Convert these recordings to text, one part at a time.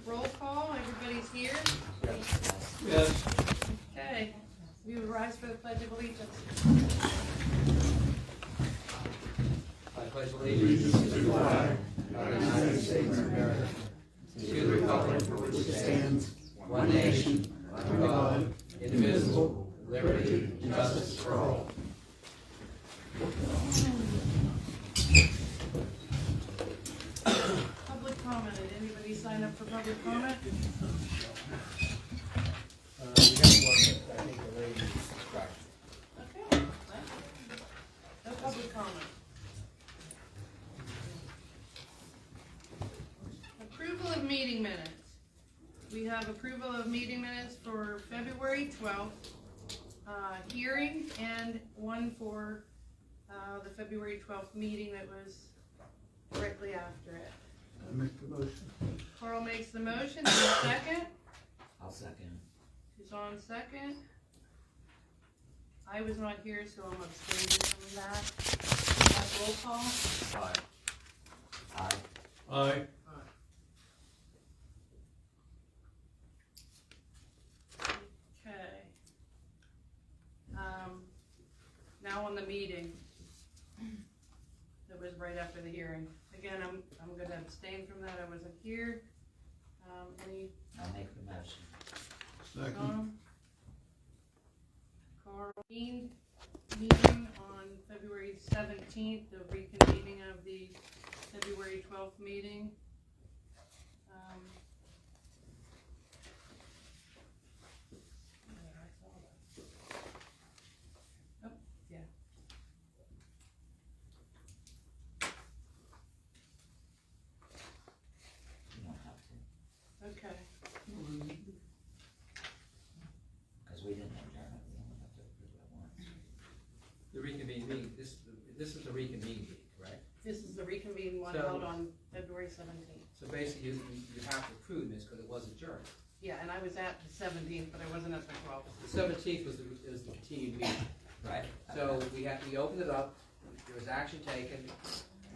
Roll call, everybody's here? Yes. Okay, we will rise for the Pledge of Allegiance. I pledge allegiance to the flag of the United States of America, to the republic for which it stands, one nation, under God, indivisible, with liberty and justice for all. Public comment, did anybody sign up for public comment? We have one, I think the lady is distracted. Okay. No public comment. Approval of meeting minutes. We have approval of meeting minutes for February 12th hearing, and one for the February 12th meeting that was directly after it. I make the motion. Carl makes the motion, and a second. I'll second. Who's on second? I was not here, so I'm abstaining from that. Roll call. Aye. Aye. Aye. Okay. Now on the meeting. That was right after the hearing. Again, I'm going to abstain from that. I wasn't here. Any I'll make the motion. Tom? Carl? Meeting on February 17th, the reconvening of the February 12th meeting. I saw that. Oh, yeah. You don't have to, Okay. because we didn't adjourn it, we only have to approve it once. The reconvene meeting, this is the reconvene meeting, correct? This is the reconvened one So- held on February 17th. So basically, you have to approve this because it was adjourned. Yeah, and I was at the 17th, but I wasn't at the 12th. The 17th was the continued meeting. Right. So we opened it up, there was action taken,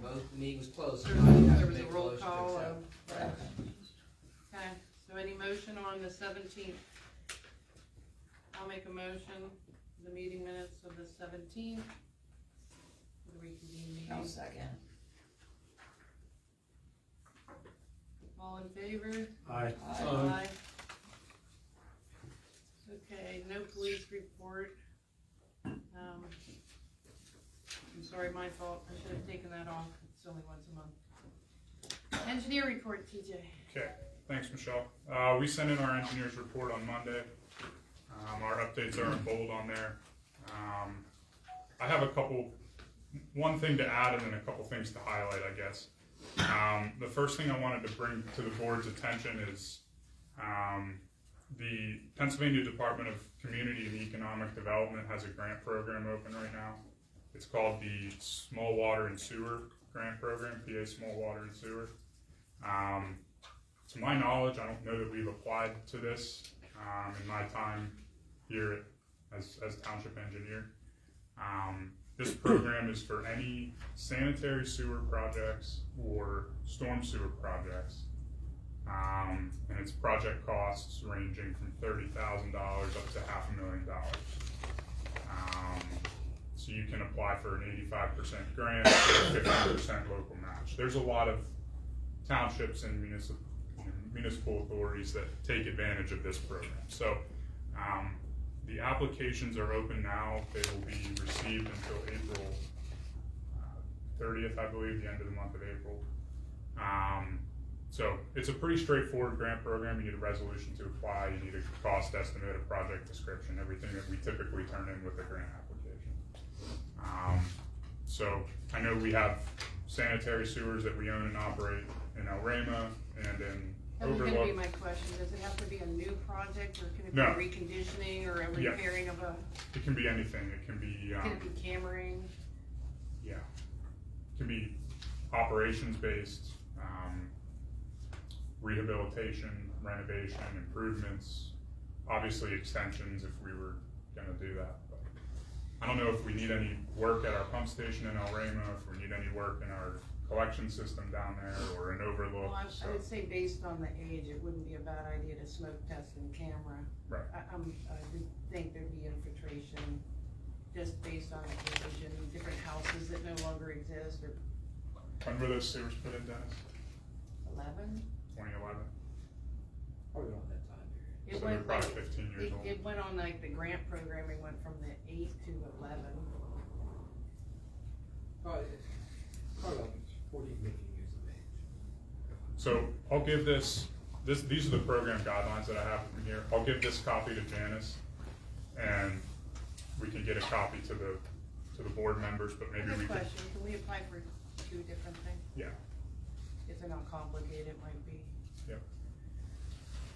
the meeting was closed. So There now you have to was a make a roll motion to call. accept. Okay. Okay, so any motion on the 17th? I'll make a motion, the meeting minutes of the 17th. For the reconvene I'll meeting. second. All in favor? Aye. Aye. Okay, no police report. I'm sorry, my fault, I should have taken that off, it's only once a month. Engineer report, TJ. Okay, thanks, Michelle. We sent in our engineer's report on Monday. Our updates are in bold on there. I have one thing to add and then a couple things to highlight, I guess. The first thing I wanted to bring to the board's attention is the Pennsylvania Department of Community and Economic Development has a grant program open right now. It's called the Small Water and Sewer Grant Program, PA Small Water and Sewer. To my knowledge, I don't know that we've applied to this in my time here as township engineer. This program is for any sanitary sewer projects or storm sewer projects. And its project costs ranging from $30,000 up to $500,000. So you can apply for an 85% grant or 50% local match. There's a lot of townships and municipal authorities that take advantage of this program. So the applications are open now. They will be received until April 30th, I believe, the end of the month of April. So it's a pretty straightforward grant program. You need a resolution to apply, you need a cost estimate, a project description, everything that we typically turn in with a grant application. So I know we have sanitary sewers that we own and operate in El Rema and in That was Overlook. gonna be my question, does it have to be a new project, or can it be No. reconditioning, or a Yeah. repairing of a, It can be anything. It can be, can it be cammering? yeah, it can be operations based, rehabilitation, renovation, improvements, obviously extensions if we were gonna do that. But I don't know if we need any work at our pump station in El Rema, if we need any work in our collection system down there or an overlook. Well, I So, would say based on the age, it wouldn't be a bad idea to smoke test in camera. right. I would think there'd be infiltration just based on the age and different houses that no longer exist, or When were those sewers put in, Dennis? 11? 2011. Probably not that time period. It So they're went probably like, 15 years old. it went on like the grant programming went from the 8 to 11. Probably like 14, 15 years of age. So I'll give these are the program guidelines that I have from here. I'll give this copy to Janice, and we can get a copy to the board members, but maybe Good we can. question, can we apply for 2 different things? Yeah, If they're not complicated, it might be.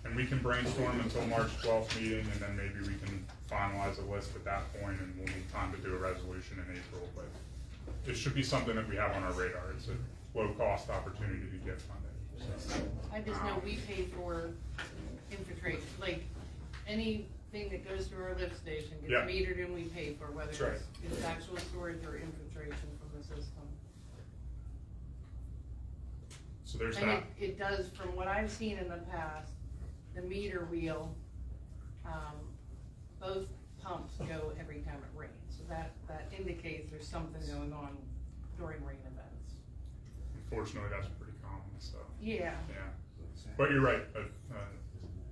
and we can brainstorm until March 12th meeting, and then maybe we can finalize a list at that point, and we'll need time to do a resolution in April, but it should be something that we have on our radar. It's a low-cost opportunity to get funding. So, I just know we pay for infiltration, like anything that goes through our lift station gets Yeah. metered and we pay for, whether That's right. it's actual storage or infiltration from the system. so there's And that. it does, from what I've seen in the past, the meter wheel, both pumps go every time it rains. So that indicates there's something going on during rain events. Unfortunately, that's pretty common, so, Yeah, yeah. But you're right,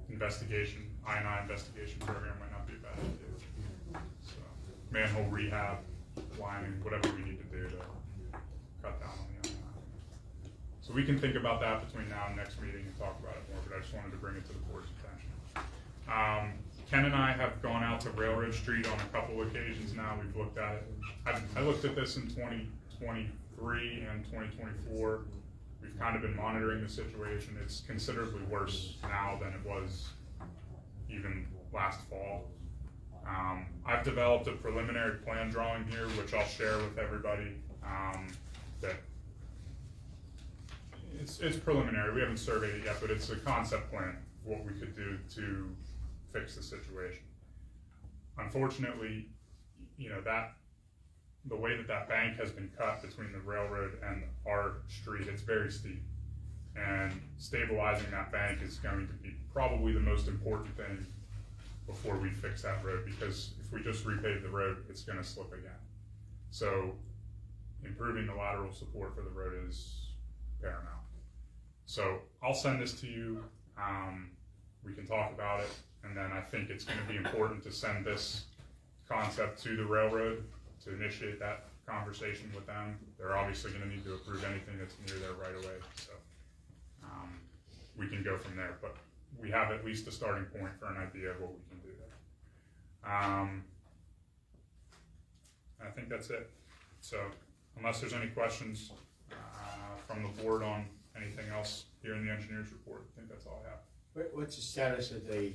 investigation, I&I investigation program might not be a bad idea. So, manhole rehab, lining, whatever we need to do to cut down on the I&I. So we can think about that between now and next meeting and talk about it more, but I just wanted to bring it to the board's attention. Ken and I have gone out to Railroad Street on a couple occasions now. We've looked at it. I looked at this in 2023 and 2024. We've kind of been monitoring the situation. It's considerably worse now than it was even last fall. I've developed a preliminary plan drawing here, which I'll share with everybody. That it's preliminary. We haven't surveyed it yet, but it's a concept plan, what we could do to fix the situation. Unfortunately, the way that bank has been cut between the railroad and our street, it's very steep. And stabilizing that bank is going to be probably the most important thing before we fix that road, because if we just repave the road, it's gonna slip again. So improving the lateral support for the road is paramount. So I'll send this to you. We can talk about it. And then I think it's gonna be important to send this concept to the railroad to initiate that conversation with them. They're obviously gonna need to approve anything that's near there right away, so we can go from there. But we have at least a starting point for an idea of what we can do there. I think that's it. So unless there's any questions from the board on anything else here in the engineer's report, I think that's all I have. What's the status of the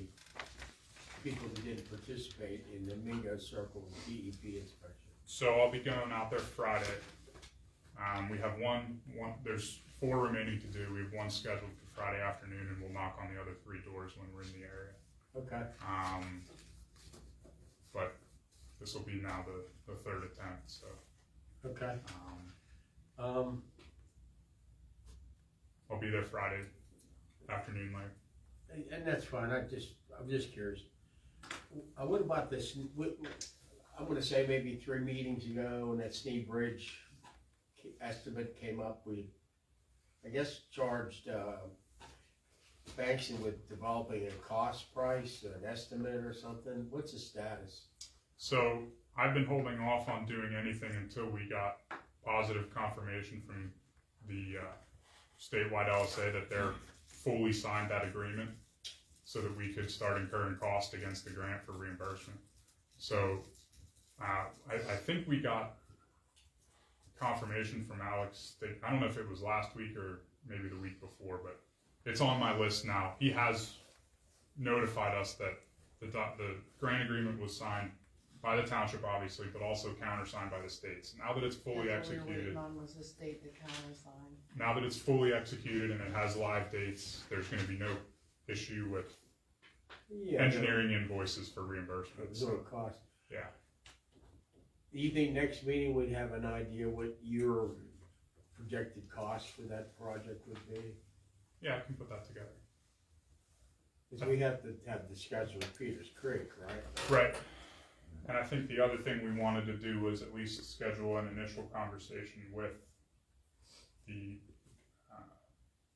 people who didn't participate in the Mingo Circle DEP inspection? So I'll be going out there Friday. We have one, there's 4 remaining to do. We have 1 scheduled for Friday afternoon, and we'll knock on the other 3 doors when we're in the area. Okay. But this will be now the 3rd attempt, so. Okay. I'll be there Friday afternoon, Larry. And that's fine. I'm just curious. What about this? I'm going to say maybe 3 meetings ago, when that Steve Bridge estimate came up, we, I guess, charged Bankston with developing a cost price, an estimate or something. What's the status? So I've been holding off on doing anything until we got positive confirmation from the statewide LSA that they're fully signed that agreement, so that we could start incurring cost against the grant for reimbursement. So I think we got confirmation from Alex. I don't know if it was last week or maybe the week before, but it's on my list now. He has notified us that the grant agreement was signed by the township, obviously, but also countersigned by the states. Now that it's fully that's what we were executed, waiting on, was the state to countersign. now that it's fully executed and it has live dates, there's going to be no issue with engineering invoices for reimbursement. No So, cost. yeah. Do you think next meeting we'd have an idea what your projected cost for that project would be? Yeah, I can put that together. Because we have to have discussion with Peters Creek, right? Right. And I think the other thing we wanted to do was at least schedule an initial conversation with the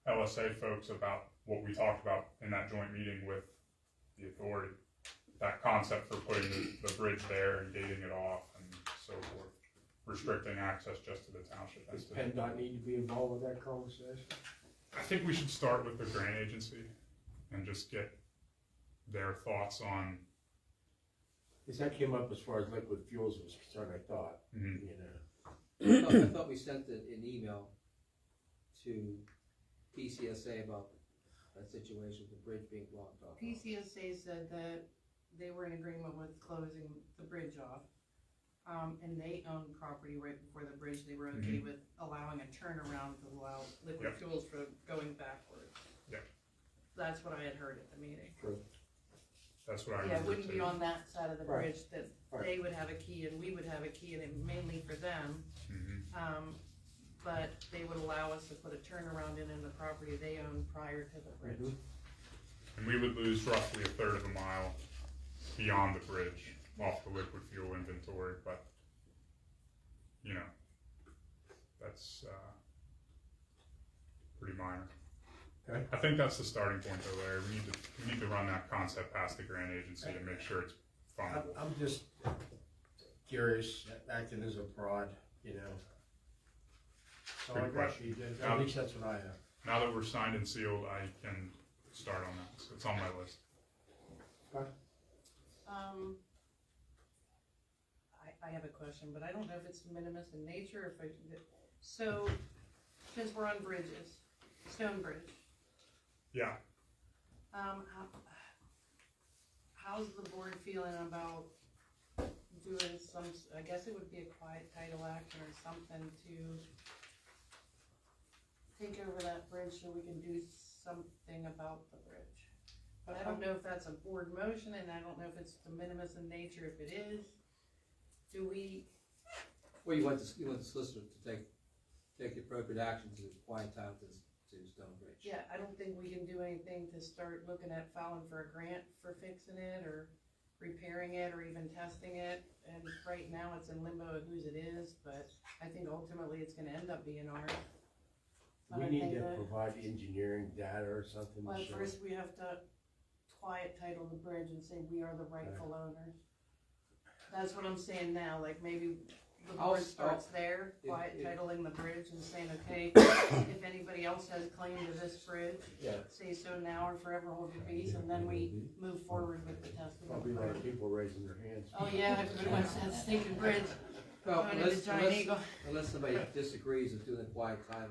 LSA folks about what we talked about in that joint meeting with the authority. That concept for putting the bridge there and gating it off and so forth. Restricting access just to the township. Does PennDOT need to be involved with that conversation? I think we should start with the grant agency and just get their thoughts on. Because that came up as far as liquid fuels was concerned, I thought, Mhm. you know. I thought we sent an email to PCSA about that situation, the bridge being blocked off. PCSA said that they were in agreement with closing the bridge off. And they own property right before the bridge. They were okay with allowing a turnaround to allow liquid fuels for going backwards. Yep. That's what I had heard at the meeting. True. That's what I Yeah, it remember wouldn't be too. on that side of the Right. bridge that Right. they would have a key and we would have a key, and it mainly for them. But they would allow us to put a turnaround in the property they own prior to the bridge. And we would lose roughly a third of a mile beyond the bridge off the liquid fuel inventory, but, you know, that's, pretty minor. Okay. I think that's the starting point though, Larry. We need to run that concept past the grant agency and make sure it's fundable. I'm just curious, acting as a prod, you know. So I Good guess question. you did, at least that's what I have. Now that we're signed and sealed, I can start on that, so it's on my list. Okay. I have a question, but I don't know if it's de minimis in nature, if so, since we're on bridges, Stone Bridge, Yeah, how's the board feeling about doing some, I guess it would be a quiet title action or something to take over that bridge so we can do something about the bridge? But I don't know if that's a board motion, and I don't know if it's de minimis in nature. If it is, do we, Well, you want the solicitor to take the appropriate action to quiet title to Stonebridge. yeah, I don't think we can do anything to start looking at filing for a grant for fixing it or repairing it or even testing it. And right now it's in limbo of whose it is, but I think ultimately it's gonna end up being ours. But We I need think to that- provide engineering data or something. Well, to show- first we have to quiet title the bridge and say we are the rightful owners. That's what I'm saying now, like maybe the I'll board start- starts there, quiet if- titling the bridge and saying, okay, if anybody else has claim to this bridge, Yeah, say so now or forever hold your peace, and then we move forward with the testing. probably a lot of people raising their hands. Oh yeah, I pretty much said stinking bridge, Well, going into Giant Eagle. unless somebody disagrees with doing a quiet title.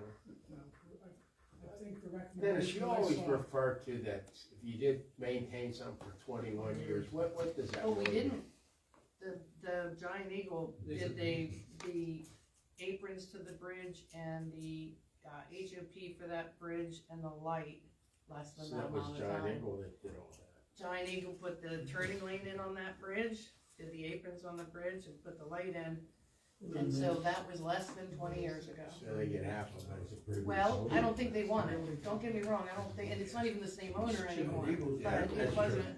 I think the Dennis, you recommendation I always saw, refer to that, if you did maintain something for 21 years, what does that Oh, we mean? didn't. The Giant Eagle did the aprons to the bridge and the HOP for that bridge and the light less than So that that was amount of Giant time. Eagle that did all that. Giant Eagle put the turning lane in on that bridge, did the aprons on the bridge and put the light in. And so that was less than 20 years ago. So they get half of it. Well, I don't think they want it, don't get me wrong, I don't think, and it's not even the same owner anymore, but it That's wasn't. true.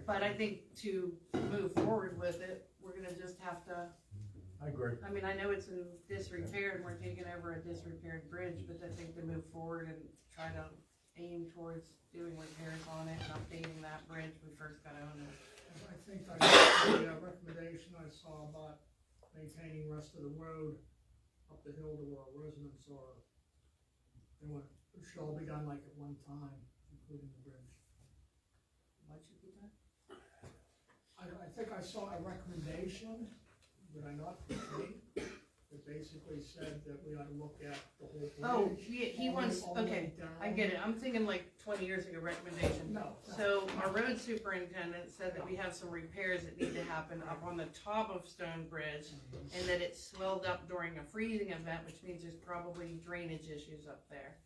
But I think to move forward with it, we're gonna just have to, I agree. I mean, I know it's in disrepair and we're taking over a disrepaired bridge, but I think to move forward and try to aim towards doing repairs on it and updating that bridge, we first gotta own it. I think the recommendation I saw about maintaining the rest of the road up the hill to where our residents are, they want, it should all be done like at one time, including the bridge. What should be done? I think I saw a recommendation, did I not, that basically said that we ought to look at the whole bridge. Oh, he wants, all the way okay, down. I get it, I'm thinking like 20 years ago recommendation. No. So our road superintendent said that we have some repairs that need to happen up on the top of Stone Bridge, and that it swelled up during a freezing event, which means there's probably drainage issues up there.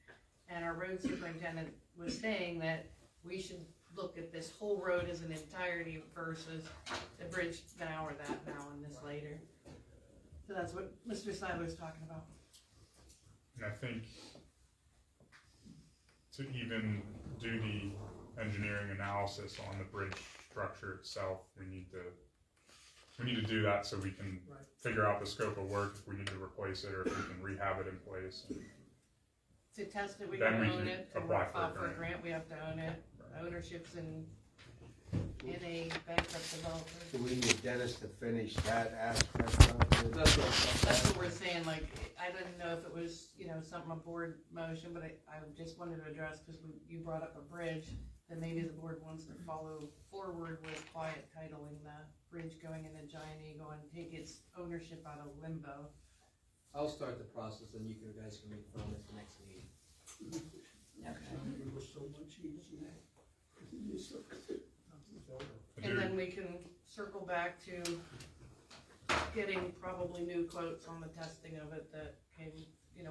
And our road superintendent was saying that we should look at this whole road as an entirety versus the bridge now or that now and this later. So that's what Mr. Seiler's talking about. And I think to even do the engineering analysis on the bridge structure itself, we need to do that so we can Right. figure out the scope of work, if we need to replace it or if we can rehab it in place. To test it, we Then gotta we own can it. To apply for a file for a grant. grant, we have to own it. Right. Ownership's in a bankrupt developer. So we need Dennis to finish that aspect of it. That's what. That's what we're saying, like, I didn't know if it was, something a board motion, but I just wanted to address, cause you brought up a bridge, that maybe the board wants to follow forward with quiet titling the bridge going into Giant Eagle and take its ownership out of limbo. I'll start the process, and you guys can read from it the next meeting. It was so much easier. And then we can circle back to getting probably new quotes on the testing of it that came,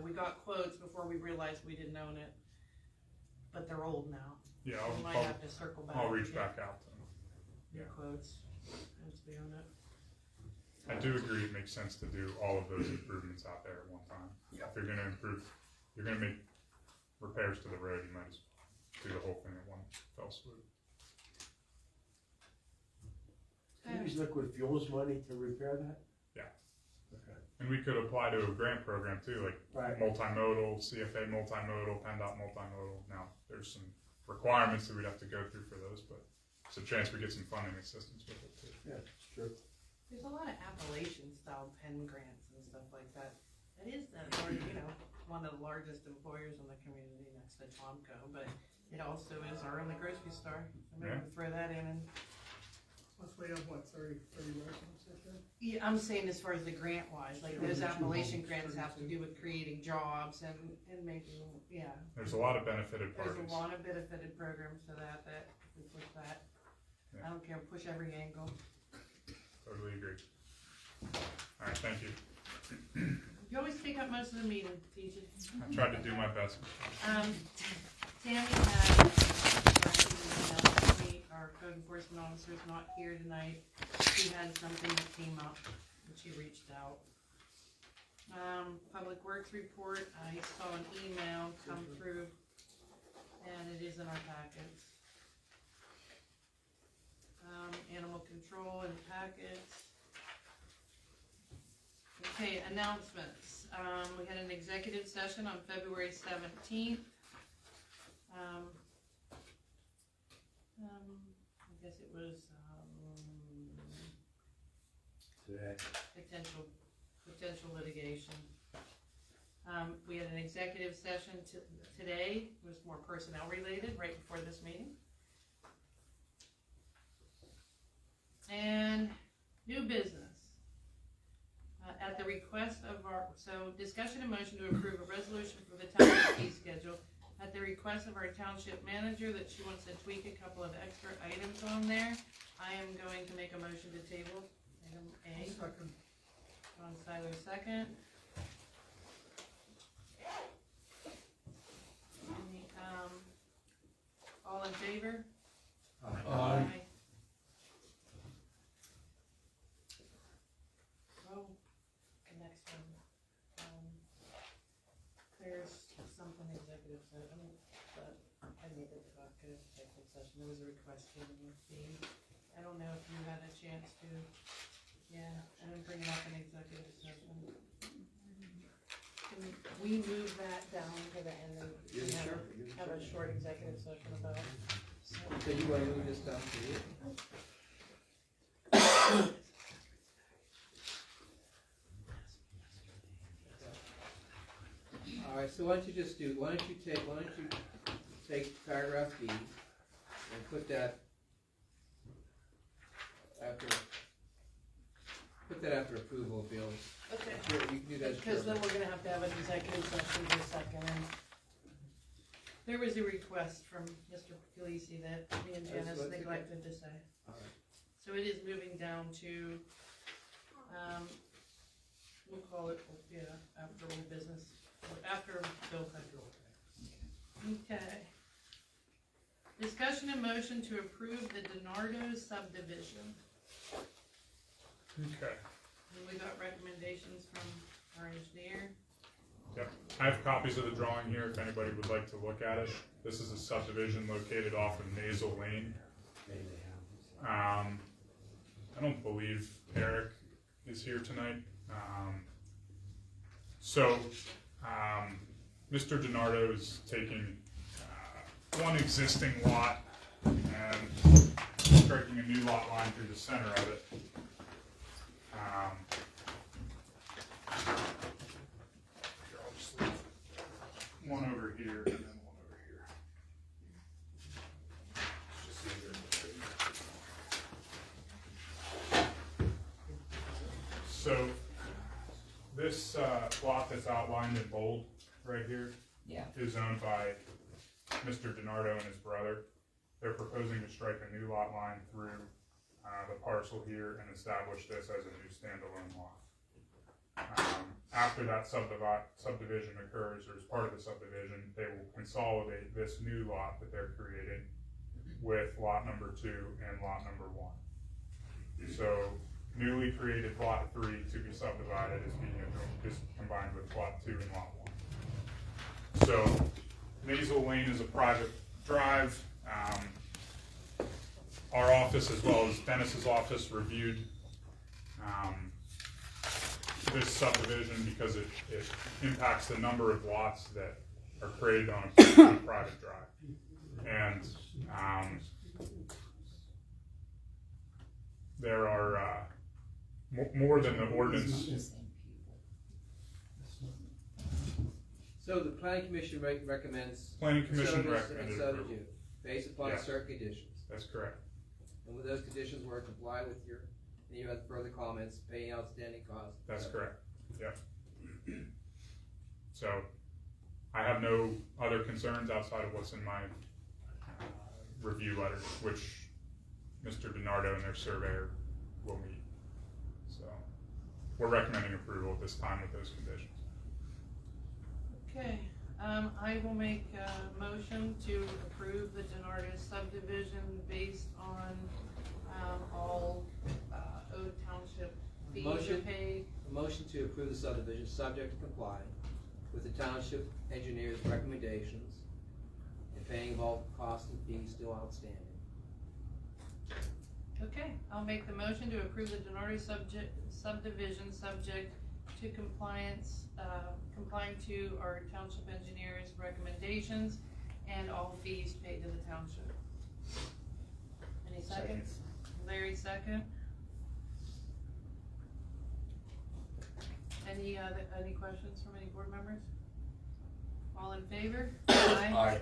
we got quotes before we realized we didn't own it, but they're old now. Yeah, We might have to circle back. I'll reach and back out to them. get New Yeah. quotes, once we own it. I do agree it makes sense to do all of those improvements out there at one time. Yeah. If you're gonna make repairs to the road, you might as well do the whole thing at one fell swoop. Can you use liquid fuels money to repair that? Yeah. Okay. And we could apply to a grant program too, like Right. multimodal, CFA multimodal, PennDOT multimodal. Now, there's some requirements that we'd have to go through for those, but it's a chance we get some funding assistance with it too. Yeah, it's true. There's a lot of Appalachian style pen grants and stuff like that. It is that large, one of the largest employers in the community next to Tomco, but it also is our only grocery store. So maybe we throw that in and, Plus we have, what, 30 residents, I think? yeah, I'm saying as far as the grant wise, like those Appalachian grants have to do with creating jobs and making, There's a lot of benefited there's parties. a lot of benefited programs to that if we push that. Yeah. I don't care, push every angle. Totally agree. Alright, thank you. You always take up most of the meeting, TJ. I tried to do my best. Tammy had, our code enforcement officer's not here tonight. She had something that came up and she reached out. Public Works report, I saw an email come through and it is in our packets. Animal control and packets. Okay, announcements. We had an executive session on February 17th. I guess it was, Today. potential litigation. We had an executive session today, it was more personnel related, right before this meeting. And new business. At the request of discussion and motion to approve a resolution for the township fee schedule. At the request of our township manager that she wants to tweak a couple of extra items on there, I am going to make a motion to table item A. Second. John Seiler, second. Any, all in favor? Aye. Oh, the next one. There's something executive session, but I need to talk to executive session. There was a request given with fee. I don't know if you had a chance to, I didn't bring it up in executive session. Can we move that down to the end and have a short executive session about it? So you want to move this down to you? Alright, so why don't you take paragraph B and put that after approval of bills. Okay. Sure, you can do that. Because then we're gonna have to have an executive session in a second. And there was a request from Mr. Puglisi that me and Janice Let's- neglected to say. Alright. So it is moving down to, we'll call it, after old business, or after bill control. Okay. Discussion and motion to approve the DiNardo subdivision. Okay. And we got recommendations from our engineer. Yep, I have copies of the drawing here if anybody would like to look at it. This is a subdivision located off of Nasal Lane. I don't believe Eric is here tonight. Mr. DiNardo is taking one existing lot and striking a new lot line through the center of it. Here, I'll just leave one over here and then one over here. It's just easier to see. So this lot that's outlined in bold right here Yeah. is owned by Mr. DiNardo and his brother. They're proposing to strike a new lot line through the parcel here and establish this as a new standalone lot. After that subdivision occurs, or as part of the subdivision, they will consolidate this new lot that they're creating with lot number 2 and lot number 1. So newly created lot 3 to be subdivided is combined with lot 2 and lot 1. So Nasal Lane is a private drive. Our office, as well as Dennis's office, reviewed this subdivision because it impacts the number of lots that are created on a private drive. And there are more than the ordinance. So the planning commission recommends. Planning commission service recommended and approval. substitute based upon Yes. certain conditions. That's correct. And with those conditions were complied with and you had further comments, paying outstanding costs. That's correct. Yep. So I have no other concerns outside of what's in my review letter, which Mr. DiNardo and their surveyor will meet. So we're recommending approval at this time with those conditions. Okay, I will make a motion to approve the DiNardo subdivision based on all Ode Township fees are Motion. paid. A motion to approve the subdivision, subject to comply with the township engineer's recommendations and paying of all costs and fees still outstanding. Okay, I'll make the motion to approve the DiNardo subdivision subject to compliance, complying to our township engineer's recommendations and all fees paid to the township. Any seconds? Larry, second. Any questions from any board members? All in favor? Aye.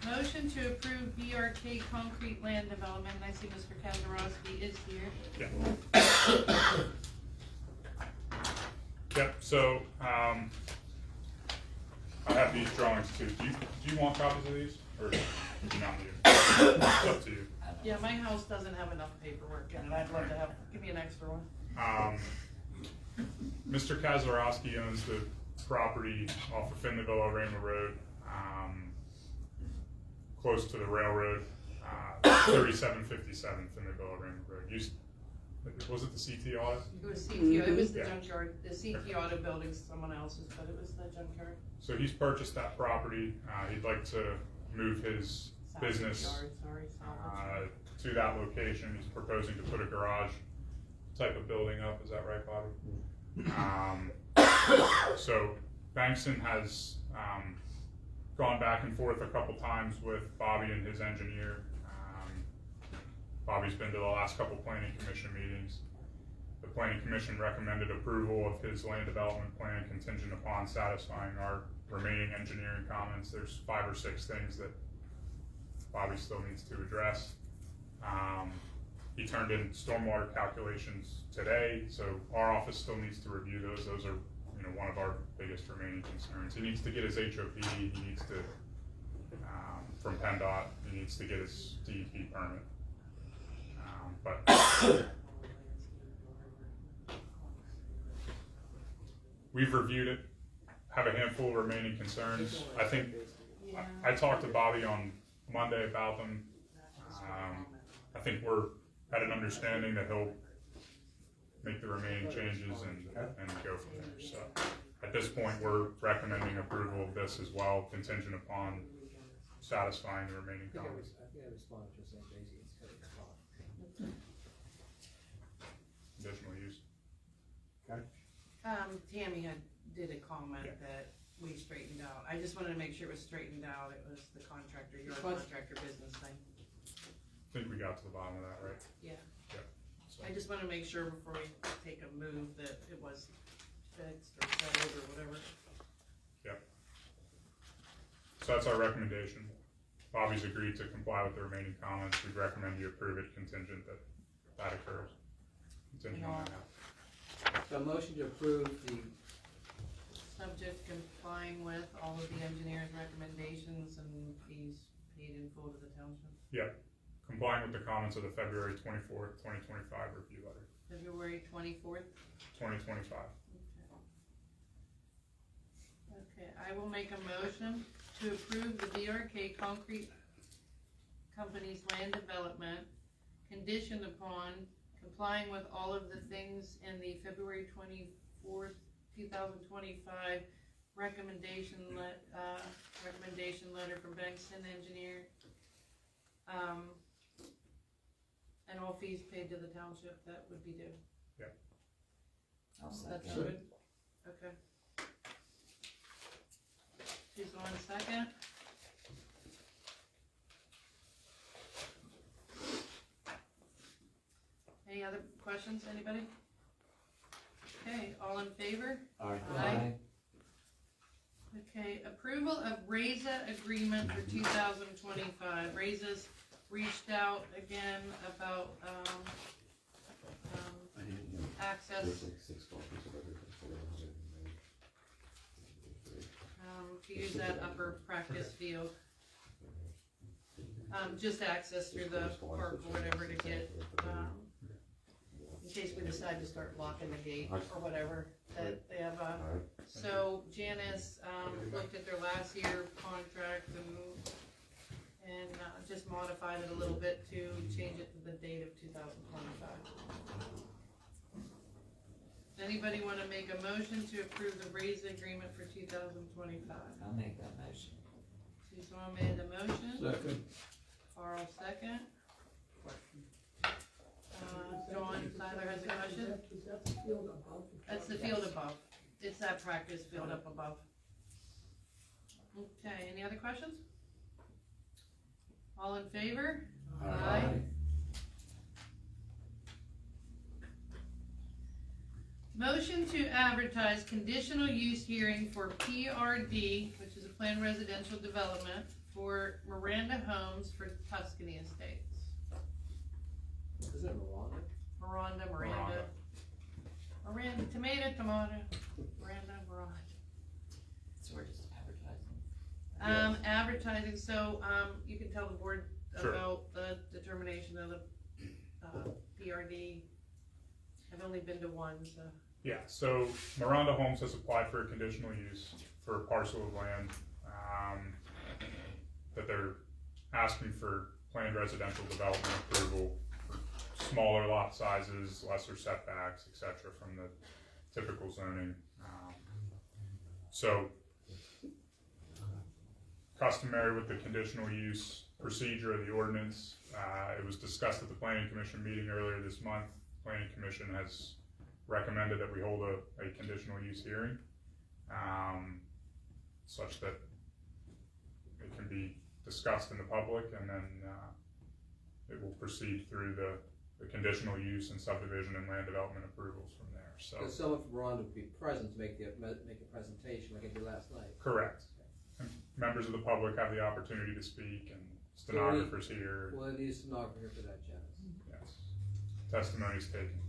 Motion to approve BRK concrete land development, and I see Mr. Kazarowski is here. Yeah. Yep, so, I have these drawings too. Do you want copies of these, or do you not need them? It's up to you. Yeah, my house doesn't have enough paperwork in it, I'd love to give me an extra one. Mr. Kazarowski owns the property off of Finleyville, Rama Road, close to the railroad, 3757 Finleyville, Rama Road. Was it the CT Auto? It was CT, it was the Yeah. junkyard, the CT Auto building's someone else's, but it was the junkyard. So he's purchased that property. He'd like to move his Salvage business yard, sorry, salvage. to that location. He's proposing to put a garage type of building up. Is that right, Bobby? So Bankston has gone back and forth a couple times with Bobby and his engineer. Bobby's been to the last couple planning commission meetings. The planning commission recommended approval of his land development plan contingent upon satisfying our remaining engineering comments. There's 5 or 6 things that Bobby still needs to address. He turned in stormwater calculations today, so our office still needs to review those. Those are, one of our biggest remaining concerns. He needs to get his HOP. He needs to, from PennDOT, he needs to get his DEP permit. But we've reviewed it, have a handful of remaining concerns. I think Yeah. I talked to Bobby on Monday about them. I think we're at an understanding that he'll make the remaining changes and go from there. So at this point, we're recommending approval of this as well, contingent upon satisfying the remaining comments. I think I responded to the same basic, it's kind of spot. Conditional use. Tammy did a comment Yeah. that we straightened out. I just wanted to make sure it was straightened out. It was the contractor, your contractor business thing. I think we got to the bottom of that, right? Yeah. So, I just want to make sure before we take a move that it was fixed or settled or whatever. so that's our recommendation. Bobby's agreed to comply with the remaining comments. We'd recommend you approve it contingent that occurs. Contingent on that. So a motion to approve the, Subject complying with all of the engineer's recommendations and fees paid in full to the township. Complying with the comments of the February 24th, 2025 review letter. February 24th. 2025. Okay, I will make a motion to approve the BRK Concrete Company's land development conditioned upon complying with all of the things in the February 24th, 2025 recommendation letter from Bankston Engineer. And all fees paid to the township that would be due. I'll That's second. good? Okay. Who's on second? Any other questions, anybody? Okay, all in favor? Aye. Okay, approval of RAISA agreement for 2025. RAISA's reached out again about, access, to use that upper practice field. Just access through the park or whatever to get, in case we decide to start locking the gate or whatever, that they have so Janice, looked at their last year contract and just modified it a little bit to change it to the date of 2025. Anybody wanna make a motion to approve the raise agreement for 2025? I'll make that motion. Suzanne made the motion. Second. Carl second. John Tyler has a question? Is that the field above? That's the field above. It's that practice field up above. Okay, any other questions? All in favor? Aye. Motion to advertise conditional use hearing for PRD, which is a planned residential development, for Miranda Homes for Tuscany Estates. is it Miranda? Miranda, tomato, Miranda. So we're just advertising. Advertising, so, you can tell the board Sure. about the determination of the, PRD. I've only been to one, so. Yeah, so Miranda Homes has applied for a conditional use for a parcel of land, that they're asking for planned residential development approval for smaller lot sizes, lesser setbacks, et cetera, from the typical zoning. So customary with the conditional use procedure of the ordinance, it was discussed at the planning commission meeting earlier this month. Planning commission has recommended that we hold a conditional use hearing, such that it can be discussed in the public, and then it will proceed through the conditional use and subdivision and land development approvals from there, so. So someone from Miranda would be present to make a presentation like I did last night. Correct. And members of the public have the opportunity to speak, and stenographers here, Well, I need a stenographer here for that, Janice. yes. Testimonies taken.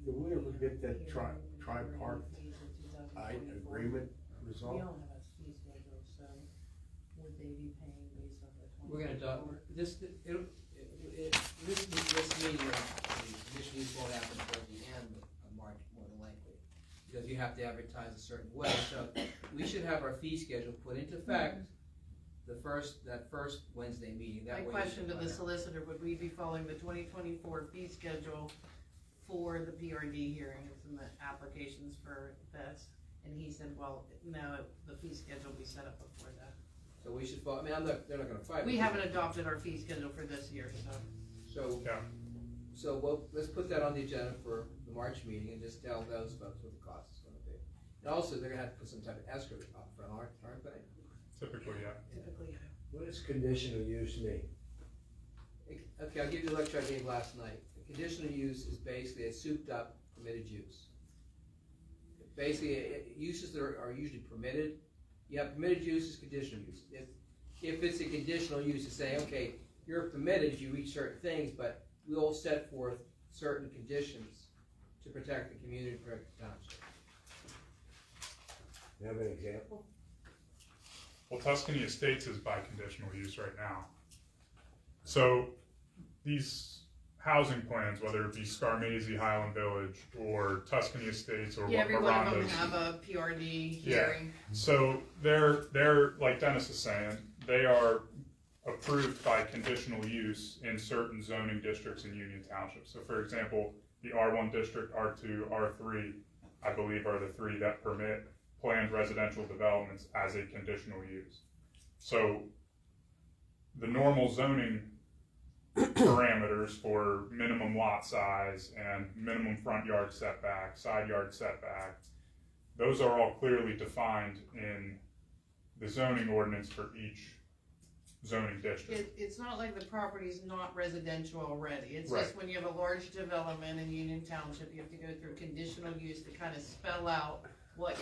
Did we ever get that tri-part agreement We resolved? don't have a fee schedule, so would they be paying based on the 2024? We're gonna, this meeting, the conditional use won't happen until the end of March, more than likely. Because you have to advertise a certain way, so we should have our fee schedule put into effect that first Wednesday meeting, that My way. question to the solicitor, would we be following the 2024 fee schedule for the PRD hearings and the applications for this. And he said, well, no, the fee schedule will be set up before that. So we should follow, I mean, they're not gonna fight. We with haven't it. adopted our fee schedule for this year, so. So, Yeah. so let's put that on the agenda for the March meeting and just tell those folks what the cost is gonna be. And also, they're gonna have to put some type of escrow up front, aren't they? Typically, yeah. Typically, yeah. What does conditional use mean? Okay, I'll give you the lecture I gave last night. A conditional use is basically a souped up permitted use. Basically, uses that are usually permitted, you have permitted uses, conditional use. If it's a conditional use, it's saying, okay, you're permitted if you reach certain things, but we'll set forth certain conditions to protect the community, protect the township. You have an example? Well, Tuscany Estates is by conditional use right now. So these housing plans, whether it be Scarmazzi, Highland Village, or Tuscany Estates, or Yeah, what every one of them Miranda's. have a PRD Yeah. hearing. So they're like Dennis is saying, they are approved by conditional use in certain zoning districts in Union Township. So for example, the R1 district, R2, R3, I believe are the three that permit planned residential developments as a conditional use. So the normal zoning parameters for minimum lot size and minimum front yard setback, side yard setback, those are all clearly defined in the zoning ordinance for each zoning district. It's not like the property's not residential already. It's Right. just when you have a large development in Union Township, you have to go through conditional use to kind of spell out what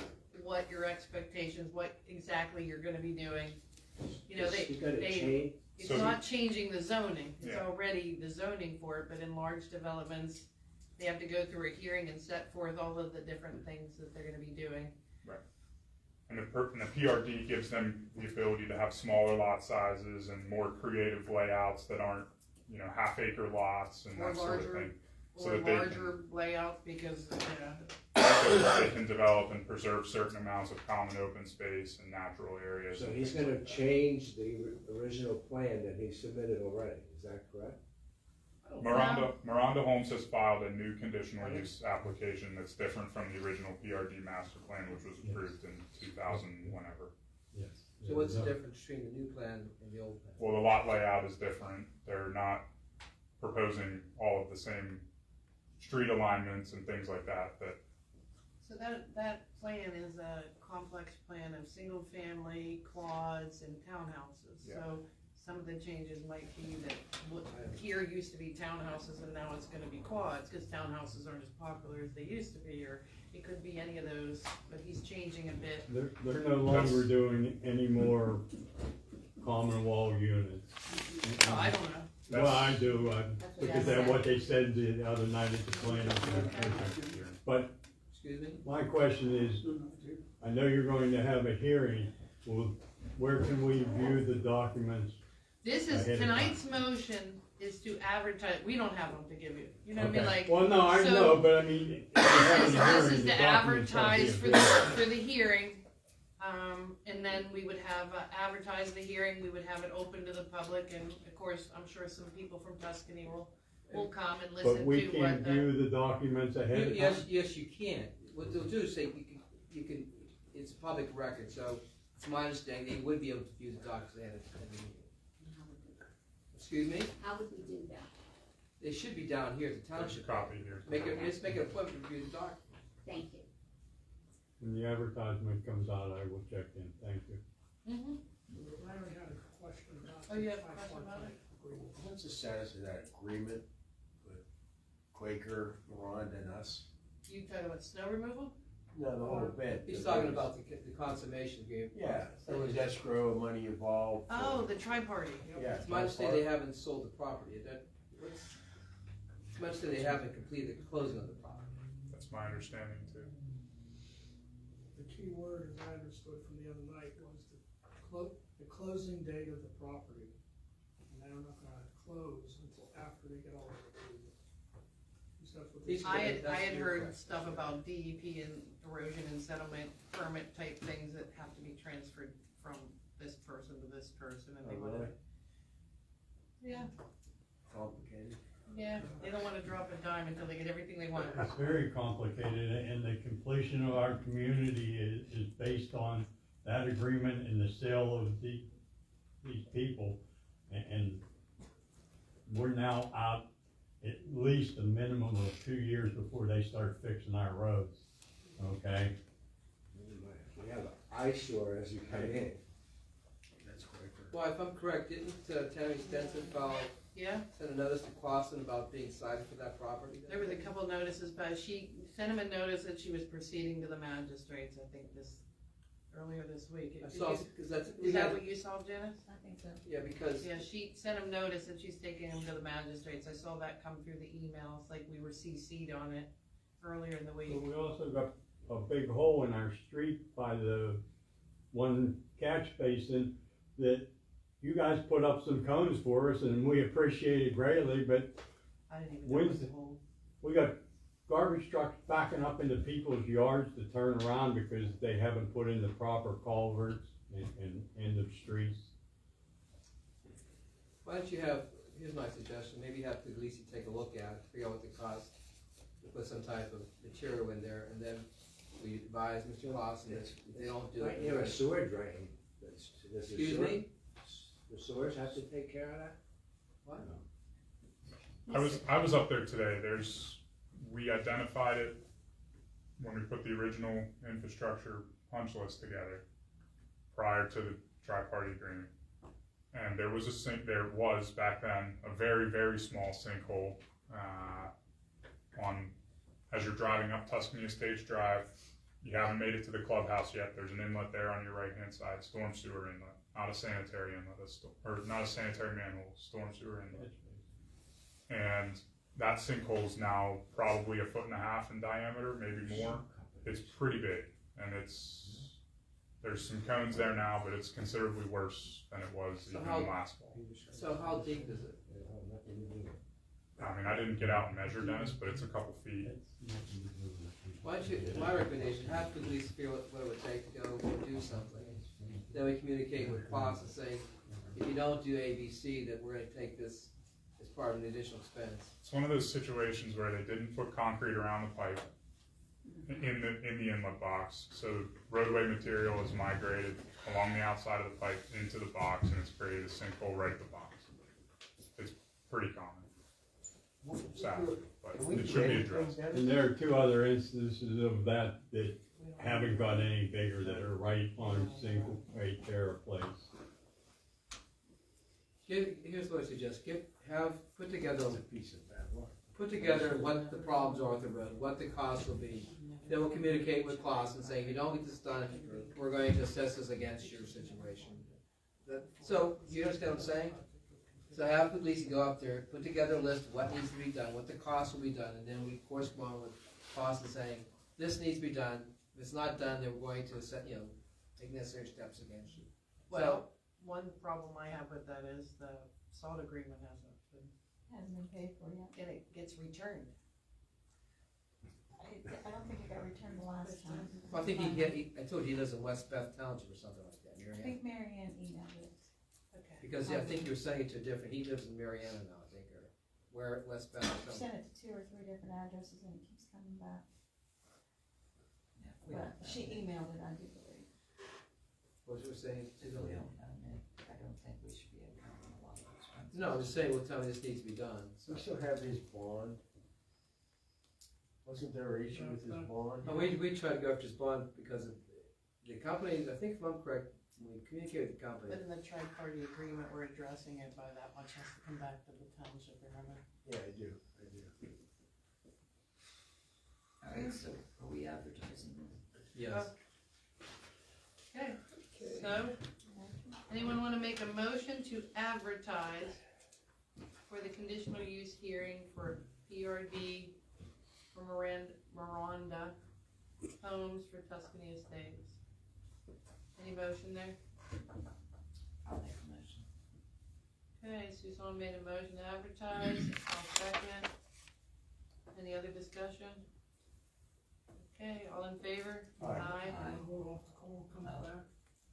your expectations, what exactly you're gonna be doing. You know, You gotta they, change, it's So not changing the zoning, it's Yeah. already the zoning for it, but in large developments, they have to go through a hearing and set forth all of the different things that they're gonna be doing. And the PRD gives them the ability to have smaller lot sizes and more creative layouts that aren't, half acre lots and Or that sort of larger- thing. So Or that they larger layouts, because, So they can develop and preserve certain amounts of common open space and natural areas. so and he's things gonna like that. change the original plan that he submitted already, is that correct? Miranda Holmes has filed a new conditional use application that's different from the original PRD master plan, which was approved in 2000, whenever. Yes. So what's the difference between the new plan and the old plan? Well, the lot layout is different. They're not proposing all of the same street alignments and things like that, so that plan is a complex plan of single family, quads, and townhouses. Yeah. So some of the changes might be that what here used to be townhouses and now it's gonna be quads, cause townhouses aren't as popular as they used to be, or it could be any of those, but he's changing a bit. They're no longer doing any more common wall units. Oh, I don't know. Well, I do, because that's what they said the other night at the planning commission. But Excuse me? my question is, I know you're going to have a hearing, well, where can we view the documents? This is, Ahead of tonight's motion is to advertise, we don't have them to give you, you know what I mean, Okay. like. Well, no, I so- know, but I mean, if you're having a This hearing, is the to documents gotta be advertise for available. the hearing, and then we would have, advertise the hearing, we would have it open to the public, and of course, I'm sure some people from Tuscany will come and listen But we to can't what the. view the documents ahead of time? Yes, you can. What they'll do is say, you can, it's a public record, so it's my understanding they would be able to view the documents ahead of the meeting. Excuse me? How would we do that? They should be down here at the there's a township. copy here. Just make an appointment to view the document. Thank you. When the advertisement comes out, I will check in, thank you. Mhm. Larry had a question about. Oh, you have a the question about it? agreement. What's the status of that agreement with Quaker, Miranda and us? You talking about snow removal? No, the whole bit. He's talking about the consummation agreement. Yeah, there was escrow money involved. Oh, the tri-party. Yeah. It's my understanding they haven't sold the property. It's my understanding they haven't completed the closing of the property. That's my understanding too. The key word, as I understood from the other night, was the closing date of the property. And they're not gonna close until after they get all the approval. That's what they He's- said. I had your heard question. stuff about DEP and erosion and settlement permit type things that have to be transferred from this person to this person, and they Oh, wanna. really? Yeah, Complicated. Yeah, they don't wanna drop a dime until they get everything they want. It's very complicated, and the completion of our community is based on that agreement and the sale of these people. And we're now out at least a minimum of 2 years before they start fixing our roads, okay? We have an eyesore as you come in. That's quicker. Well, if I'm correct, didn't Tammy Stenson Yeah, send a notice to Clausen about being cited for that property? there was a couple notices, but she sent him a notice that she was proceeding to the magistrates, I think earlier this week. I saw, cause that's, Is that what you saw, Janice? I think so. yeah, because, Yeah, she sent him notice that she's taking him to the magistrates. I saw that come through the emails, like we were CC'd on it earlier in the week. But we also got a big hole in our street by the one catch basin that you guys put up some cones for us, and we appreciate it greatly, but I didn't even know it was Wednesday. a hole. we got garbage trucks backing up into people's yards to turn around because they haven't put in the proper culverts and end of streets. why don't you have, here's my suggestion, maybe have Puglisi take a look at it, figure out what the cost, to put some type of material in there, and then we advise Mr. Clausen that if they don't do Right it. near a sewer drain. Does the Excuse sewer- me? The sewers have to take care of that? What? I was up there today, we identified it when we put the original infrastructure punch list together, prior to the tri-party agreement. And there was back then, a very, very small sinkhole, as you're driving up Tuscany Estates Drive. You haven't made it to the clubhouse yet, there's an inlet there on your right-hand side, storm sewer inlet, not a sanitary inlet, or not a sanitary manhole, storm sewer inlet. And that sinkhole's now probably 1.5 feet in diameter, maybe more. It's pretty big, and there's some cones there now, but it's considerably worse than it was So even how- last fall. So how deep is it? I mean, I didn't get out and measure, Dennis, but it's a couple feet. Why don't you, my recommendation, have Puglisi figure out what it would take to go and do something. Then we communicate with Clausen saying, if you don't do A, B, C, that we're gonna take this as part of an additional expense. It's one of those situations where they didn't put concrete around the pipe in the inlet box, so roadway material is migrated along the outside of the pipe into the box, and it's created a sinkhole right at the box. It's pretty common. Sad, but it should be addressed. And there are 2 other instances of that haven't got any bigger, that are right on single right there a place. Here's what I suggest, put together It's a piece of bad luck. what the problems are with the road, what the cost will be. Then we'll communicate with Clausen saying, if you don't get this done, we're going to assess this against your situation. So, you understand what I'm saying? So have Puglisi go up there, put together a list of what needs to be done, what the cost will be done, and then we correspond with Clausen saying, this needs to be done, if it's not done, then we're going to take necessary steps against you. Well, one problem I have with that is the salt agreement hasn't Hasn't been paid for yet. and it gets returned. I don't think it got returned the last time. Well, I think I told you he lives in West Beth Township or something like that, Mary I Ann. think Mary Ann emailed it. Okay. Because I think you were saying it to a different, he lives in Mariana now, I think, or where, West Bend or She something. sent it to 2 or 3 different addresses and it keeps coming back. We But don't she know. emailed it, I do believe. What you were saying to We the, don't know. I don't think we should be accounting a lot of expenses. no, I'm just saying, well, tell me this needs to be done, so. We still have his bond. Wasn't there an issue with his bond? No, we tried to go after his bond because of the company, I think if I'm correct, when we communicate with the company, But in the tri-party agreement, we're addressing it by that much has to come back to the township, remember? Yeah, I do. Alright, so are we advertising this? yes. Okay, so, anyone wanna make a motion to advertise for the conditional use hearing for PRD for Miranda Homes for Tuscany Estates? Any motion there? I'll make a motion. Okay, Suzanne made a motion to advertise, I'll second. Any other discussion? Okay, all in favor? Aye. Aye. Hold off the call, comes Oh. back.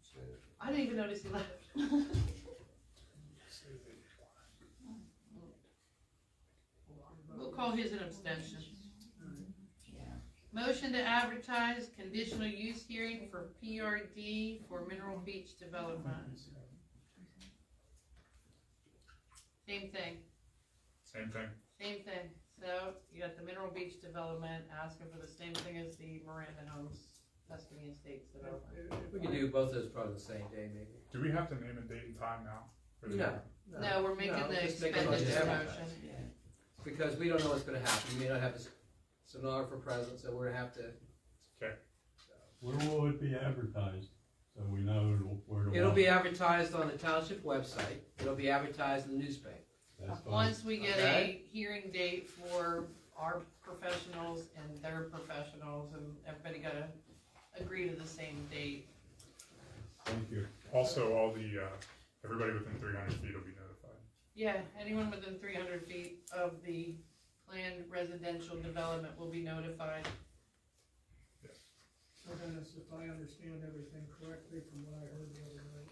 So, I didn't even notice he left. Oh, here's an abstention. Motion to advertise conditional use hearing for PRD for Mineral Beach Development. Same thing. Same thing. Same thing. So you got the Mineral Beach Development asking for the same thing as the Miranda Homes Tuscany Estates Development. We can do both those probably the same day, maybe. Do we have to name a date and time now? for the No. hearing? No, we're making the just make a motion to expenditure advertise. motion. Because we don't know what's gonna happen. We may not have a sonographer present, so we're gonna have to. Okay. Where will it be advertised? So we know where to. It'll be advertised on the township website. It'll be advertised in the newspaper. That's fine. Once we get Okay. a hearing date for our professionals and their professionals, and everybody gotta agree to the same date. Thank you. Also, all the, everybody within 300 feet will be notified. Yeah, anyone within 300 feet of the planned residential development will be notified. So Dennis, if I understand everything correctly from what I heard the other night,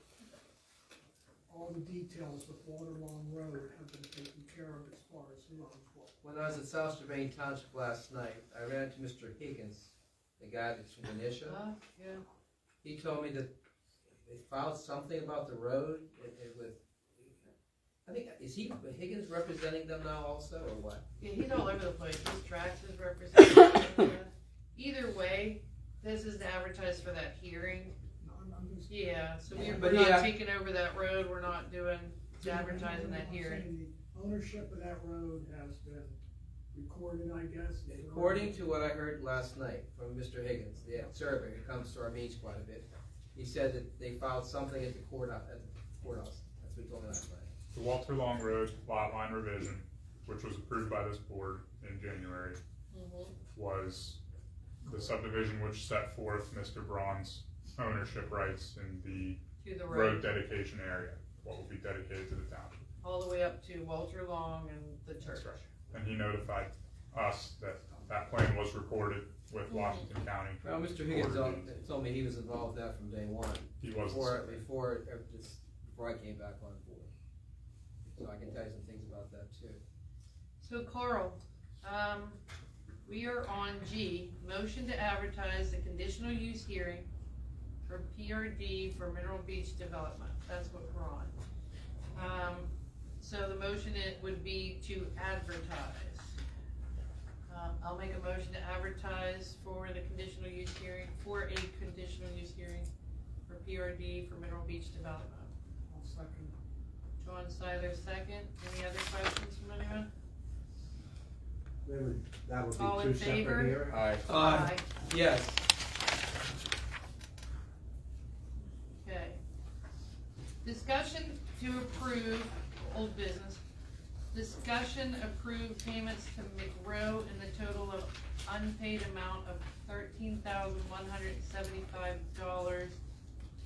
all the details of Waterlong Road have been taken care of as far as who owns what. When I was at South Germain Township last night, I ran into Mr. Higgins, the guy that's from Venetia. Yeah. He told me that they filed something about the road with, I think, is Higgins representing them now also, or what? Yeah, he's all over the place. His tracks is represented. Either way, this is advertised for that hearing. No, I'm just. Yeah, so Yeah, we're but not yeah. taking over that road. We're not doing advertising that I'm hearing. saying the ownership of that road has been recorded, I guess. According to what I heard last night from Mr. Higgins, the surveyor who comes to our meetings quite a bit, he said that they filed something at the courthouse. That's what he told me last night. The Walter Long Road lot line revision, which was approved by this board in January, was the subdivision which set forth Mr. Braun's ownership rights in the To the road road, dedication area, what will be dedicated to the township. all the way up to Walter Long and the church. That's right. And he notified us that that plan was recorded with Washington County. Well, Mr. Higgins Board. told me he was involved in that from day one, He was. before I came back on board. So I can tell you some things about that too. So Carl, we are on G, motion to advertise the conditional use hearing for PRD for Mineral Beach Development. That's what we're on. So the motion it would be to advertise. I'll make a motion to advertise for the conditional use hearing, for a conditional use hearing for PRD for Mineral Beach Development. I'll second. John Seiler, second. Any other questions from anyone? That would All be in two favor? separate hearings. Aye. Yes. Okay. Discussion to approve, old business. Discussion approve payments to McRow in the total of unpaid amount of $13,175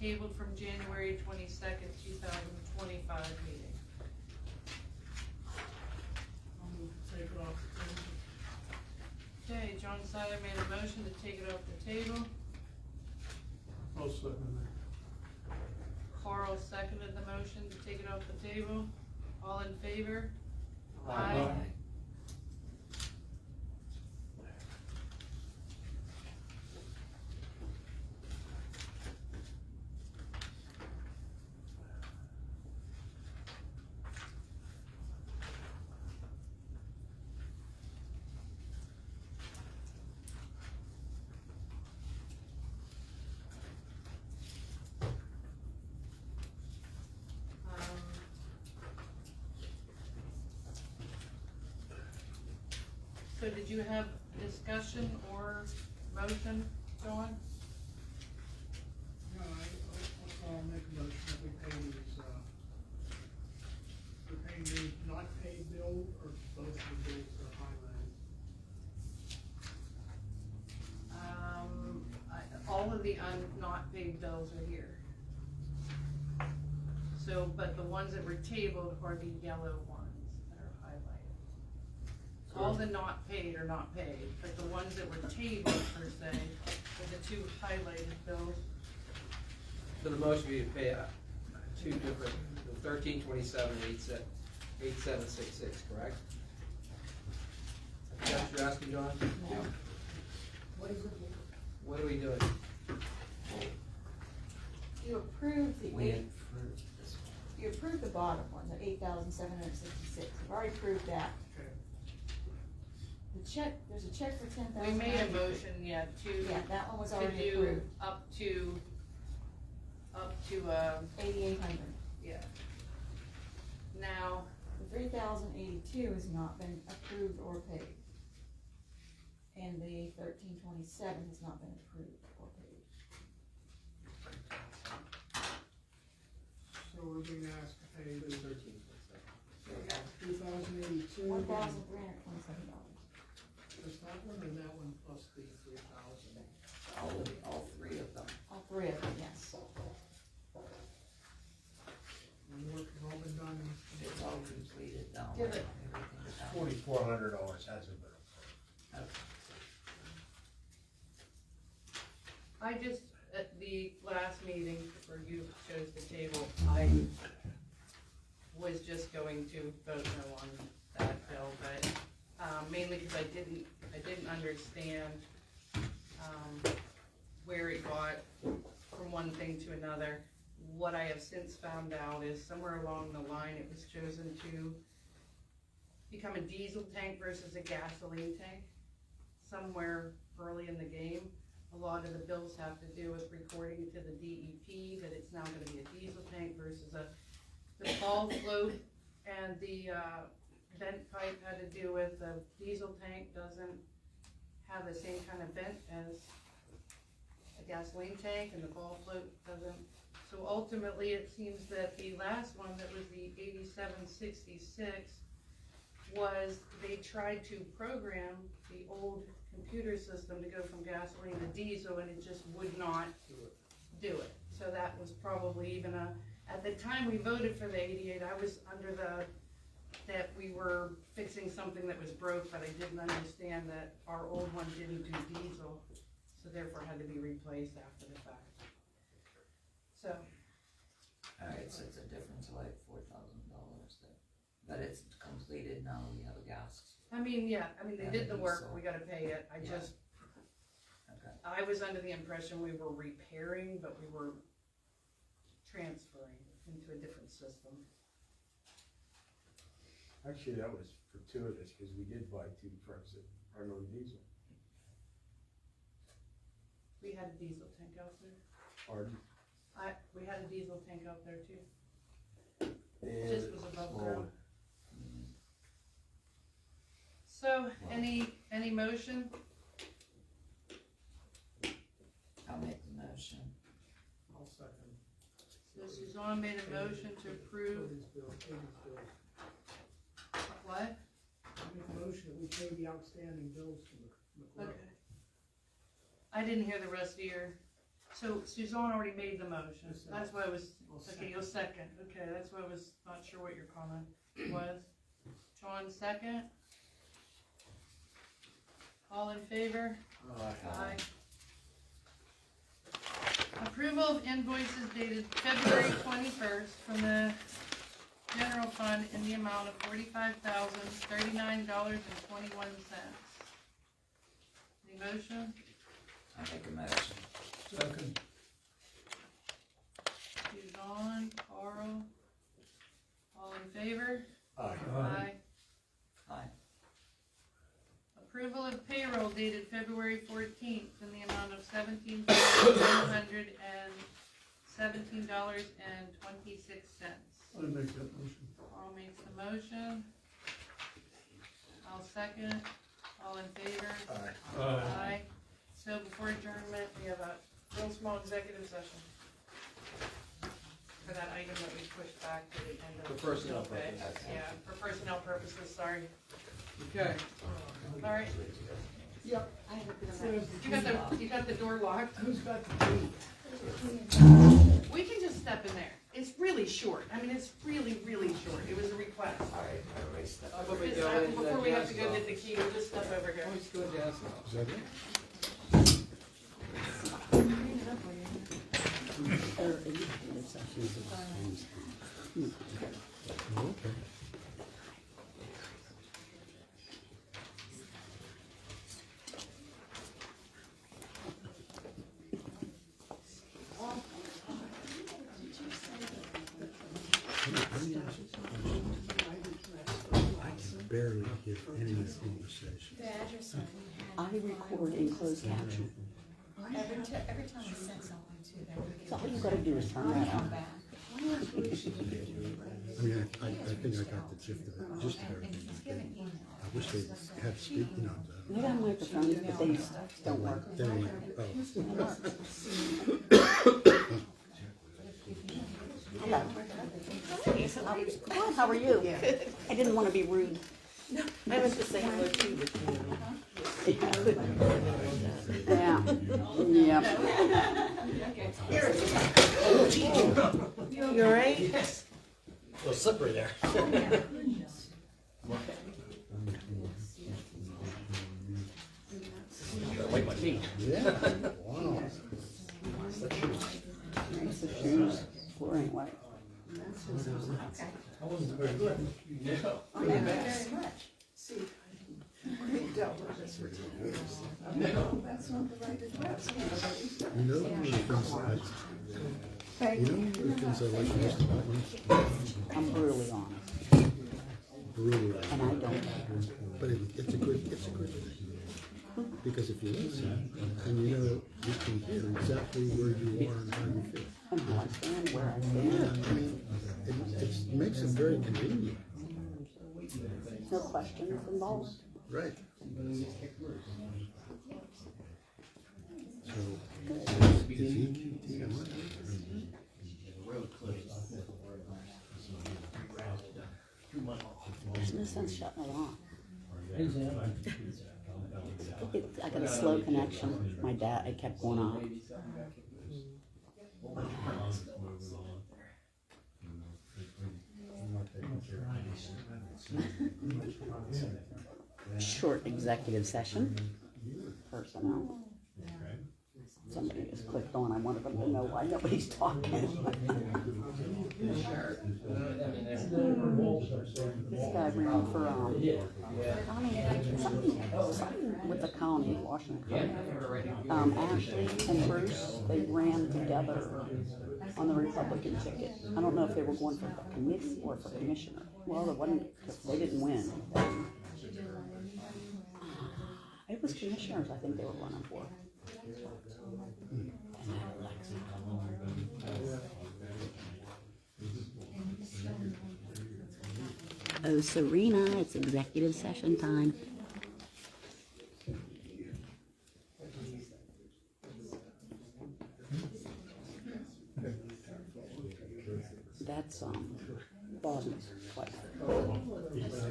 tabled from January 22nd, 2025 meeting. I'll move to take it off the table. Okay, John Seiler made a motion to take it off the table. I'll second Carl seconded the motion to take it off the table. All in favor? Aye. So did you have discussion or motion, John? No, I'll make a motion that we pay these, we're paying the not paid bill, or both of the bills are highlighted. All of the not paid bills are here. So, but the ones that were tabled are the yellow ones that are highlighted. All the not paid are not paid, but the ones that were tabled per se are the two highlighted bills. So the motion would be to pay two different, 1327 and 8766, correct? That's what you're asking, John? No. What are we doing? You approved the We eight, approved this one. you approved the bottom one, the 8,766, you've already approved that. Okay. The check, there's a check for 10,000. We made a motion, yeah, Yeah, that one was to already do approved, up to, 8,800. yeah. Now, The 3,082 has not been approved or paid. And the 1,327 has not been approved or paid. So we're being asked to pay the 13. 2,082. $1,327. Just that one or that one plus the 3,000? All three of them. All three of them, yes. And work has all been done. It's all completed now. Give it. Everything's done. $4,400 hasn't been. I just, at the last meeting where you chose the table, I was just going to vote no on that bill, but, mainly because I didn't understand, where it got from one thing to another. What I have since found out is somewhere along the line, it was chosen to become a diesel tank versus a gasoline tank, somewhere early in the game. A lot of the bills have to do with recording to the DEP that it's now gonna be a diesel tank versus the ball float, and the, vent pipe had to do with the diesel tank doesn't have the same kind of vent as a gasoline tank, and the ball float doesn't. So ultimately, it seems that the last one, that was the 8766, was they tried to program the old computer system to go from gasoline to diesel, and it just would not do it. So that was probably even at the time we voted for the 88, I was under that we were fixing something that was broke, but I didn't understand that our old one didn't do diesel, so therefore had to be replaced after the fact. So, Alright, so it's a difference of like $4,000 there, but it's completed now, we have a gas. I mean, they did the work, we gotta pay it, Yeah. Okay. I was under the impression we were repairing, but we were transferring into a different system. Actually, that was fortuitous, because we did buy 2 trucks that run on diesel. We had a diesel tank out there. Pardon? We had a diesel tank out there too. And Just was above small ground. one. So, any motion? I'll make the motion. I'll second. So Suzanne made a motion to approve, Pay these bills, pay these bills. what? I make a motion that we pay the outstanding bills to the Okay. clerk. I didn't hear the rest of your, so Suzanne already made the motion, Yes, sir. that's why I was, I'll okay, second. you'll second, okay, that's why I was not sure what your comment was. John, second? All in favor? Aye. Approval of invoices dated February 21st from the general fund in the amount of $45,039.21. Any motion? I'll make a motion. Second. Suzanne, Carl, all in favor? Aye. Aye. Aye. Approval of payroll dated February 14th in the amount of $17,117.26. I make that motion. Carl makes the motion. I'll second. All in favor? Aye. Aye. So before adjournment, we have a real small executive session for that item that we pushed back to the end of. For personnel bill pay. purposes. Yeah, for personnel purposes, sorry. Okay. All right, Yep. I have to put So them you got the door locked? who's got the key? We can just step in there. It's really short. I mean, it's really, really short. It was a request. Alright, everybody step. How about we Just, go in before the we have to gas go get the office? key, we'll just step over here. Let's go to gas office. Is that it? can barely hear any conversation. I record in closed caption. Every time we send something to them, we So all you gotta do is turn that come on. back. I mean, I think I got the gist of it, just heard And it. he's given email. I wish they had speak, you know, They got microphones, but they don't work. they, Hello. Hi, how are you? I didn't wanna be rude. I was just saying hello too, but Yeah, yeah. you alright? A little slippery there. Gotta wipe my feet. yeah, wow. Nice shoes, floor ain't white. I wasn't very good. Yeah. Thank you very much. You know, one of the things I like most about you? I'm brutally honest, Brutally. and I don't. But it's a good thing. Because if you listen, and you know, you can hear exactly where you are and how you feel. And how I stand, where I Yeah, stand, I mean, it makes it very convenient. no questions involved. Right. So, is EQT on? There's no sense shutting it off. I got a slow connection. My dad, it kept going off. Short executive session. Personnel. Somebody just clicked on. I wanted them to know why nobody's talking. This guy ran for something with the county, Washington County. Ashley and Bruce, they ran together on the Republican ticket. I don't know if they were going for the committee or for commissioner. Well, it wasn't, they didn't win. It was commissioners, I think they were running for. Oh, Serena, it's executive session time. That's Boston's wife.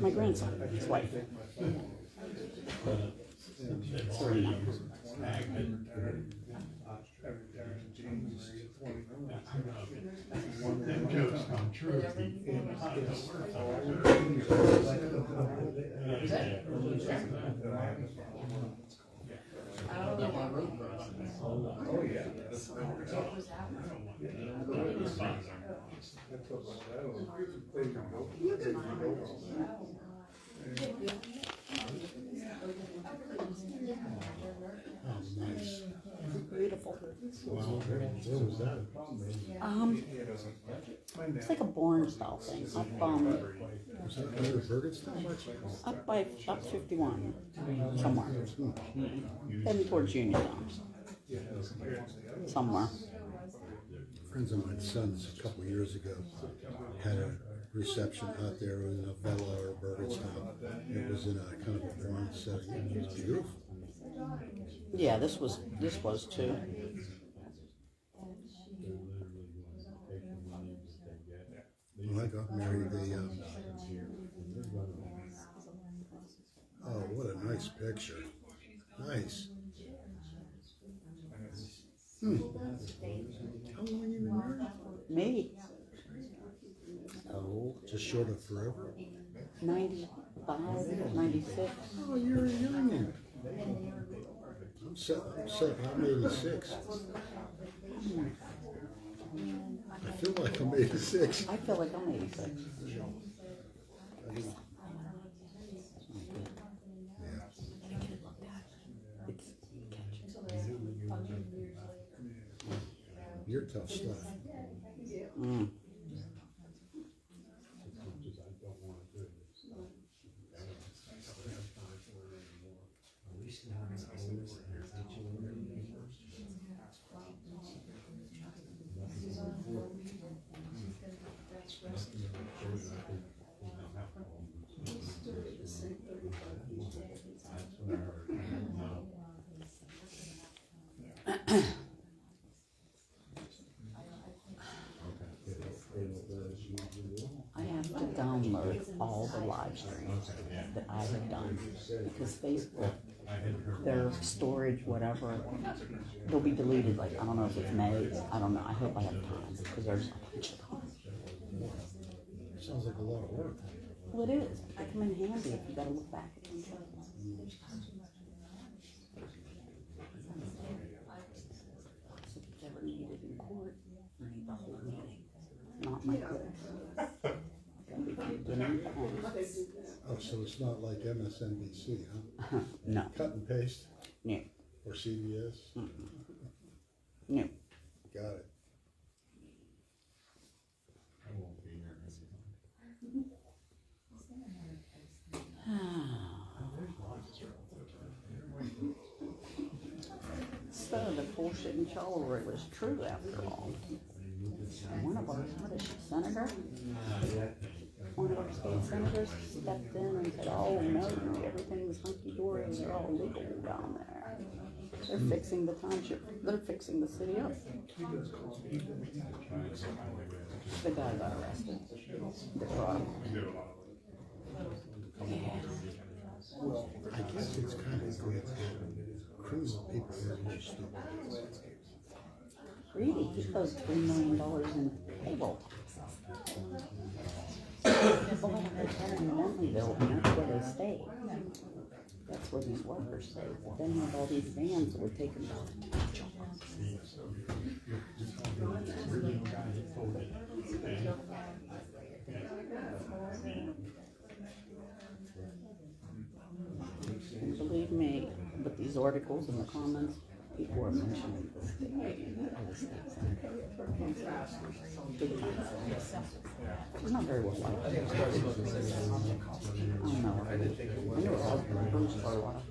My grandson's wife. Serena. Them jokes come true. Beautiful. Wow, what was that? It's like a bourne style thing. Was that under Bergenstown? Up 51, somewhere. Heading towards Uniontown. Somewhere. Friends of mine's sons a couple of years ago had a reception out there in a Villa or Bergenstown. It was in a kind of a barn setting. It was beautiful. Yeah, this was too. When I got married, oh, what a nice picture. Nice. How long you been married? Me, Oh, just short of forever. 95, 96. Oh, you're a youngin'. I'm 86. I feel like I'm 86. I feel like I'm 86. You're tough stuff. Mm. I have to download all the live streams that I have done, because Facebook, their storage, whatever, they'll be deleted, like, I don't know if it's May, I don't know, I hope I have time, because there's a bunch of them. Sounds like a lot of work. Well, it is, they come in handy if you gotta look back at them. So if it's ever needed in court, you need the whole meeting, not my clips. That'd be from beginning to end. Oh, so it's not like MSNBC, huh? No, Cut and paste? No. Or CBS? no. Got it. So the bullshit in Charleroi was true after all. One of our, what is she, senator? One of our state senators stepped in and said, oh no, everything's hunky-dory and they're all legal down there. They're fixing the township, they're fixing the city up. The guy got arrested. The fraud. Well, I guess it's kind of good. Criminal people are really stupid. Really, he owes $3 million in payroll taxes. Well, they're telling the Bentleyville, and that's where they stay. That's where these workers stay. Then you have all these vans that would take them down to jobs. And believe me, with these articles in the comments, people are mentioning the state or the state senator. Big time. She's not very well liked. I don't know. I knew her husband, Bruce, for a while.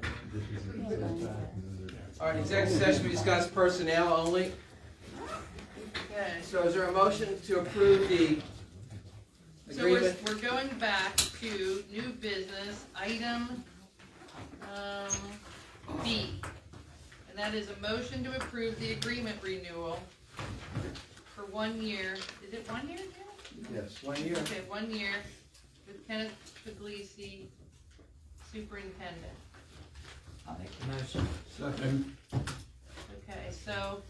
All right, executive session, we discuss personnel only. Okay. So is there a motion to approve the So we're agreement? going back to new business, item, B. And that is a motion to approve the agreement renewal for 1 year. Is it 1 year, Jim? Yes, 1 year. Okay, 1 year with Kenneth Puglisi, superintendent. I'll make the motion. Second. Okay, so,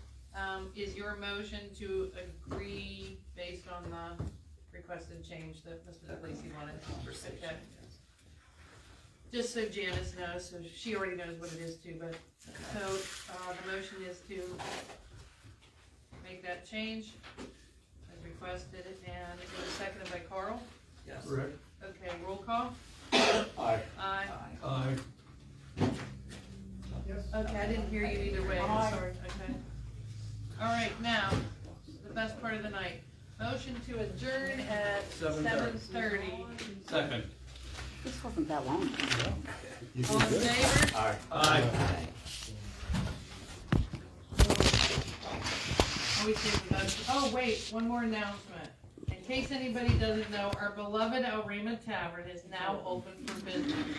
is your motion to agree based on the requested change that Mr. Puglisi wanted? Okay. Just so Janice knows, so she already knows what it is too, but, so, the motion is to make that change as requested, and it was seconded by Carl. Yes. Correct. Okay, roll call. Aye. Aye. Aye. Okay, I didn't hear you either way, I'm sorry, okay. All right, now, the best part of the night. Motion to adjourn at 7:30. Second. This wasn't that long ago. You All in did good. favor? Aye. Aye. Oh, wait, one more announcement. In case anybody doesn't know, our beloved El Rima Tavern is now open for business.